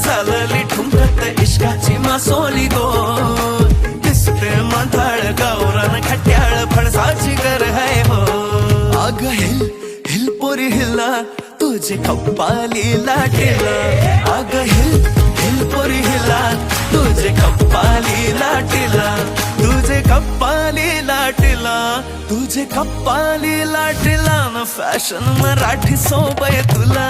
चालली ठुमकत इश्काची मासोली गो दिसते मांधाळ गावरान खट्याळ फणसाची गर है हो अग हिल हिल पोरी हिला तुझे कप्पाली लाटेला अग हिल हिल पोरी हिला तुझे कप्पाली लाटेला तुझे कप्पाली लाटेला तुझे कप्पाली लाटेला न फॅशन मराठी सोबय तुला